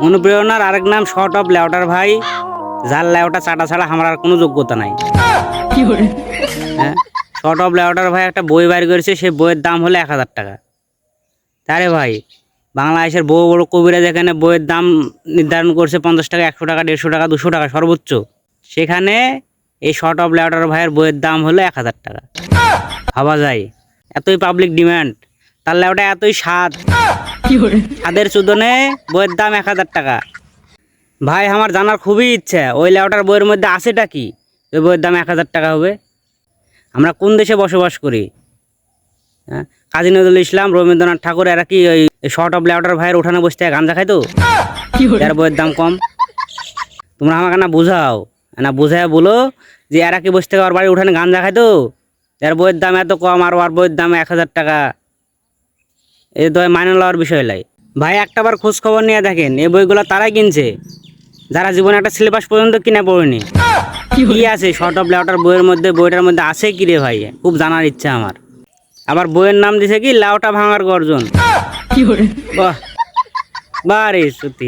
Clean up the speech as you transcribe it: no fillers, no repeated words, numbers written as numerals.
অনুপ্রেরণার আরেক নাম শর্ট অফ লেউটার ভাই, যার লেউটা চাটা ছাড়া আমার আর কোনো যোগ্যতা নাই। হ্যাঁ, শর্ট অফ লেউটার ভাই একটা বই বাইর করেছে, সেই বইয়ের দাম হলো 1000 টাকা। তারে ভাই, বাংলাদেশের বড় বড় কবিরা যেখানে বইয়ের দাম নির্ধারণ করছে 50 টাকা, 100 টাকা, 150 টাকা, 200 টাকা সর্বোচ্চ, সেখানে এই শর্ট অফ লেউটার ভাইয়ের বইয়ের দাম হলো 1000 টাকা। ভাবা যায়, এতই পাবলিক ডিমান্ড, তার লেউটা এতই স্বাদ, স্বাদের চুদনে বইয়ের দাম 1000 টাকা। ভাই আমার জানার খুবই ইচ্ছা, ওই লেউটার বইয়ের মধ্যে আছেটা কি, ওই বইয়ের দাম 1000 টাকা হবে? আমরা কোন দেশে বসবাস করি? হ্যাঁ, কাজী নজরুল ইসলাম, রবীন্দ্রনাথ ঠাকুর এরা কি ওই শর্ট অফ লেউটার ভাইয়ের উঠানে বসতে গাঞ্জা খাইতো? এর বইয়ের দাম কম? তোমরা আমাকে না বুঝাও, না বুঝায় বলো যে এরা কি বসতে ওর বাড়ি উঠানে গাঞ্জা খাইতো, এর বইয়ের দাম এত কম আর ওর বইয়ের দাম 1000 টাকা। এই তো মাইনে লওয়ার বিষয় লাই। ভাই একটাবার খোঁজ খবর নিয়ে দেখেন, এই বইগুলো তারাই কিনছে যারা জীবনে একটা সিলেবাস পর্যন্ত কিনে পড়েনি। কি আছে শর্ট অফ লেউটার বইয়ের মধ্যে, বইটার মধ্যে আছে কি রে ভাই, খুব জানার ইচ্ছা আমার। আবার বইয়ের নাম দিছে কি লেউটা ভাঙার গর্জন। বাহ বাহ রে সত্যি।